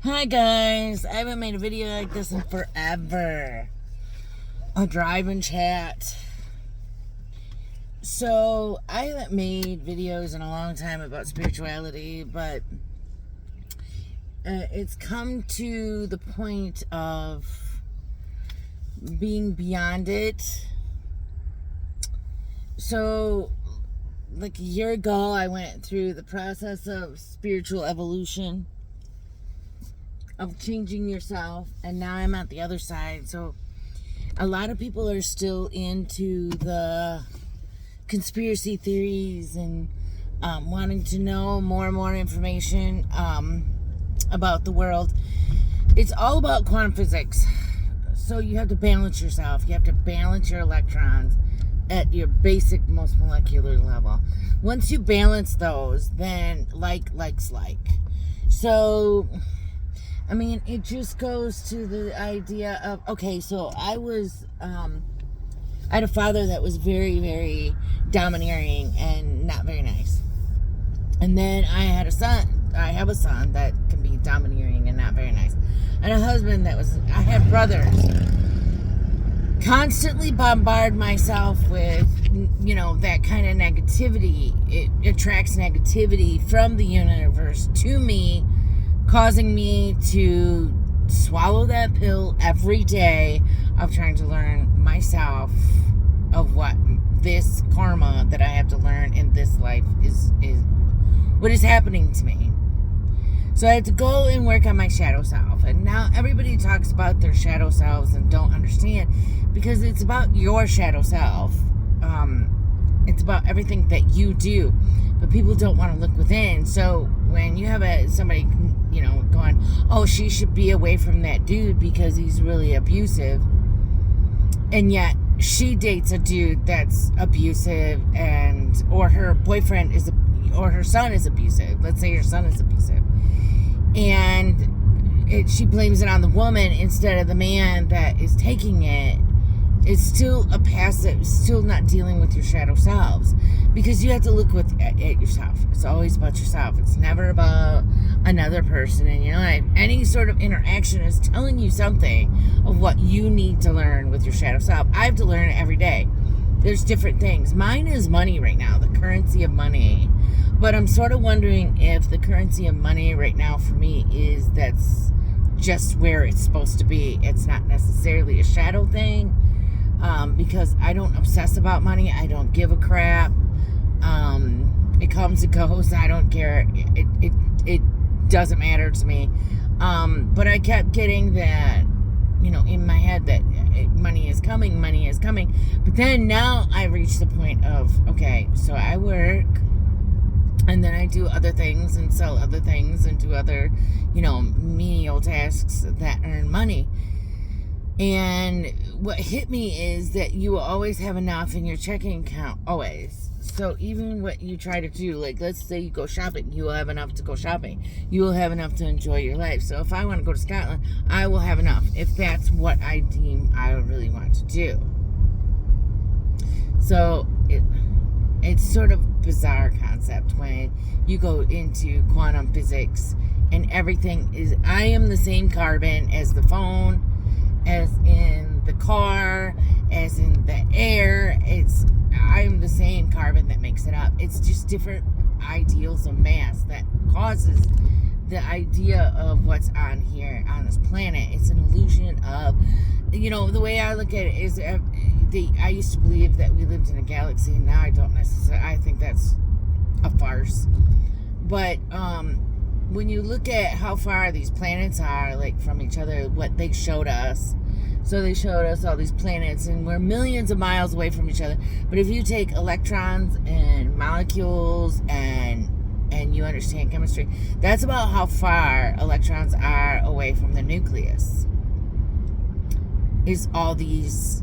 Hi guys, I haven't made a video like this in forever. A drive and chat. So, I haven't made videos in a long time about spirituality, but it's come to the point of being beyond it. So, like a year ago, I went through the process of spiritual evolution, of changing yourself, and now I'm at the other side. So a lot of people are still into the conspiracy theories and wanting to know more and more information about the world. It's all about quantum physics. So you have to balance yourself. You have to balance your electrons at your basic, most molecular level. Once you balance those, then likes like. So I mean, it just goes to the idea of, okay, so I had a father that was very, very domineering and not very nice. And then I have a son that can be domineering and not very nice. And a husband I had brothers. Constantly bombard myself with, that kind of negativity. It attracts negativity from the universe to me, causing me to swallow that pill every day of trying to learn myself of what this karma that I have to learn in this life is what is happening to me. So I had to go and work on my shadow self. And now everybody talks about their shadow selves and don't understand, because it's about your shadow self. It's about everything that you do, but people don't want to look within. So when you have somebody, going, oh, she should be away from that dude because he's really abusive, and yet she dates a dude that's abusive, or her boyfriend or her son is abusive. Let's say her son is abusive, and she blames it on the woman instead of the man that is taking it. It's still a passive, still not dealing with your shadow selves, because you have to look at yourself. It's always about yourself. It's never about another person in your life. Any sort of interaction is telling you something of what you need to learn with your shadow self. I have to learn it every day. There's different things. Mine is money right now, the currency of money. But I'm sort of wondering if the currency of money right now for me that's just where it's supposed to be. It's not necessarily a shadow thing. Because I don't obsess about money. I don't give a crap. It comes and goes. I don't care. It doesn't matter to me. But I kept getting that, in my head that money is coming. But then now I reached the point of, okay, so I work, and then I do other things and sell other things and do other, menial tasks that earn money. And what hit me is that you will always have enough in your checking account, always. So even what you try to do, like let's say you go shopping, you will have enough to go shopping. You will have enough to enjoy your life. So if I want to go to Scotland, I will have enough, if that's what I deem I really want to do. So it's sort of bizarre concept when you go into quantum physics and everything is, I am the same carbon as the phone, as in the car, as in the air. I'm the same carbon that makes it up. It's just different ideals of mass that causes the idea of what's on here on this planet. It's an illusion of, the way I look at it is, I used to believe that we lived in a galaxy, and now I don't necessarily. I think that's a farce. But when you look at how far these planets are, like, from each other, what they showed us. So they showed us all these planets, and we're millions of miles away from each other. But if you take electrons and molecules and you understand chemistry, that's about how far electrons are away from the nucleus. Is all these,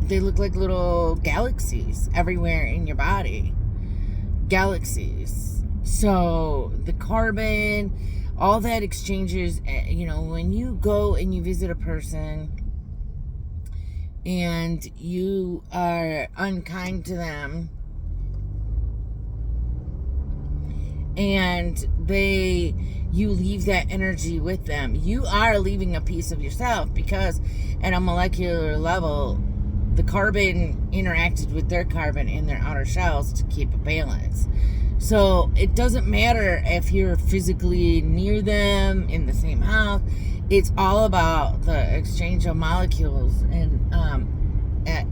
they look like little galaxies everywhere in your body. Galaxies. So the carbon, all that exchanges, when you go and you visit a person and you are unkind to them, and you leave that energy with them. You are leaving a piece of yourself, because at a molecular level, the carbon interacted with their carbon in their outer shells to keep a balance. So it doesn't matter if you're physically near them in the same house. It's all about the exchange of molecules and at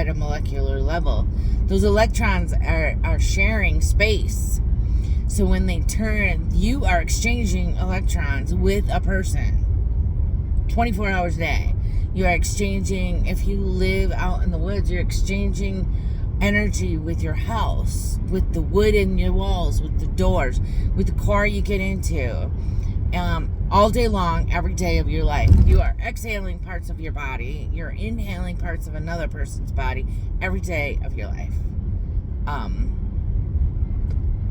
a molecular level. Those electrons are sharing space. So when they turn, you are exchanging electrons with a person 24 hours a day. You are exchanging, if you live out in the woods, you're exchanging energy with your house, with the wood in your walls, with the doors, with the car you get into. All day long, every day of your life. You are exhaling parts of your body. You're inhaling parts of another person's body every day of your life.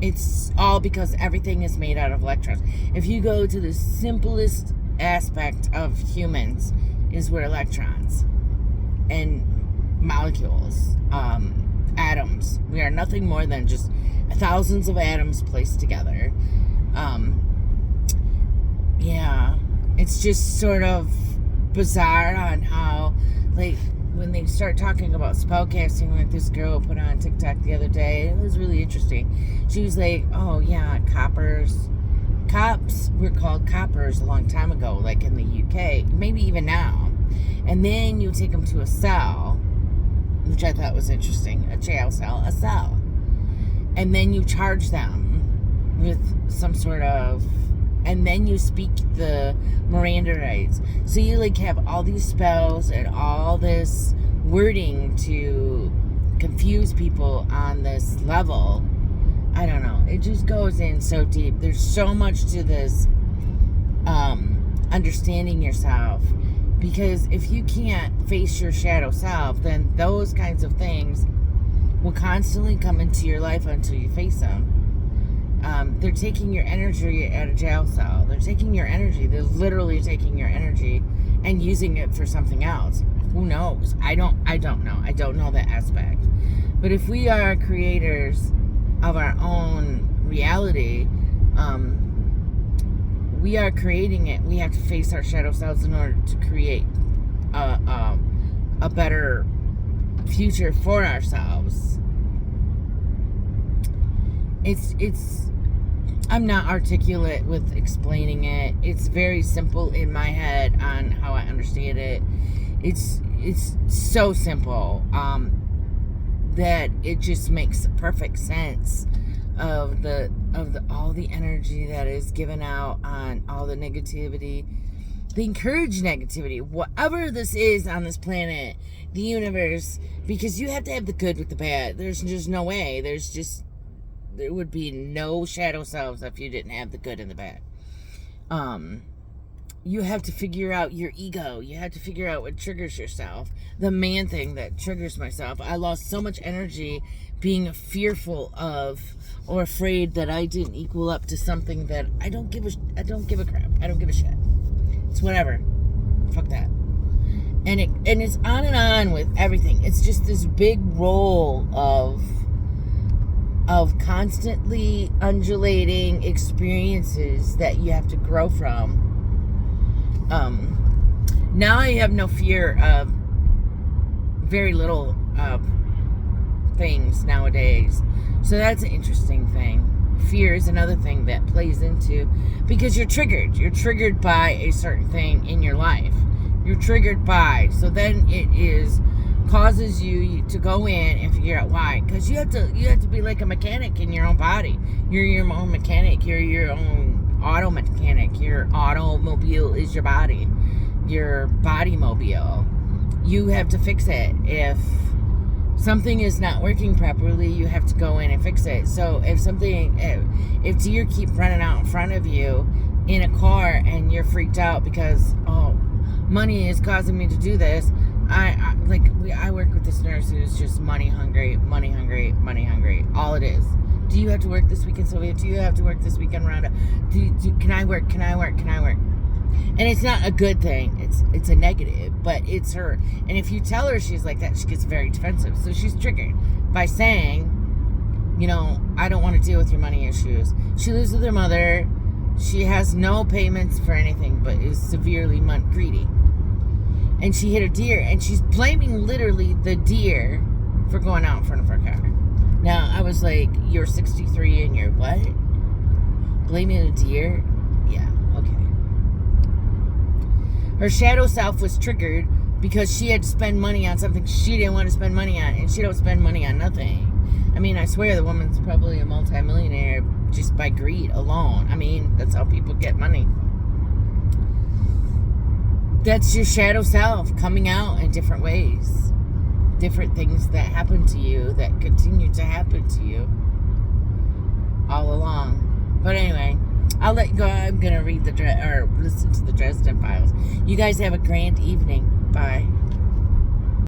It's all because everything is made out of electrons. If you go to the simplest aspect of humans, is we're electrons and molecules, atoms. We are nothing more than just thousands of atoms placed together. Yeah, it's just sort of bizarre on how, like, when they start talking about spellcasting, like this girl put on TikTok the other day, it was really interesting. She was like, oh yeah, cops were called coppers a long time ago, like in the UK, maybe even now. And then you take them to a cell, which I thought was interesting, a jail cell, a cell. And then you charge them with some sort of, and then you speak the Miranda rights. So you like have all these spells and all this wording to confuse people on this level. I don't know. It just goes in so deep. There's so much to this understanding yourself. Because if you can't face your shadow self, then those kinds of things will constantly come into your life until you face them. They're taking your energy at a jail cell. They're taking your energy. They're literally taking your energy and using it for something else. Who knows? I don't know. I don't know that aspect. But if we are creators of our own reality, we are creating it. We have to face our shadow selves in order to create a better future for ourselves. It's I'm not articulate with explaining it. It's very simple in my head on how I understand it. It's so simple that it just makes perfect sense of all the energy that is given out on all the negativity. They encourage negativity, whatever this is on this planet, the universe, because you have to have the good with the bad. There's just no way. There would be no shadow selves if you didn't have the good and the bad. You have to figure out your ego. You have to figure out what triggers yourself. The main thing that triggers myself. I lost so much energy being fearful of or afraid that I didn't equal up to something that I don't give a crap. I don't give a shit. It's whatever. Fuck that. And it's on and on with everything. It's just this big roll of constantly undulating experiences that you have to grow from. Now I have no fear of very little things nowadays. So that's an interesting thing. Fear is another thing that plays into, because you're triggered. You're triggered by a certain thing in your life. You're triggered by. So then it causes you to go in and figure out why. Because you have to be like a mechanic in your own body. You're your own mechanic. You're your own auto mechanic. Your automobile is your body. Your body mobile. You have to fix it. If something is not working properly, you have to go in and fix it. So if deer keep running out in front of you in a car and you're freaked out because, oh, money is causing me to do this, I work with this nurse who's just money hungry. All it is. Do you have to work this weekend, Sylvia? Do you have to work this weekend, Rhonda? Can I work? And it's not a good thing. It's a negative, but it's her. And if you tell her she's like that, she gets very defensive. So she's triggered by saying I don't want to deal with your money issues. She lives with her mother. She has no payments for anything, but is severely greedy. And she hit a deer, and she's blaming literally the deer for going out in front of her car. Now, I was like, you're 63 and you're what? Blaming a deer? Yeah, okay. Her shadow self was triggered because she had to spend money on something she didn't want to spend money on, and she don't spend money on nothing. I mean, I swear the woman's probably a multimillionaire just by greed alone. I mean, that's how people get money. That's your shadow self coming out in different ways. Different things that happen to you, that continue to happen to you all along. But anyway, I'll let you go. I'm going to read listen to the Dresden Files. You guys have a grand evening. Bye.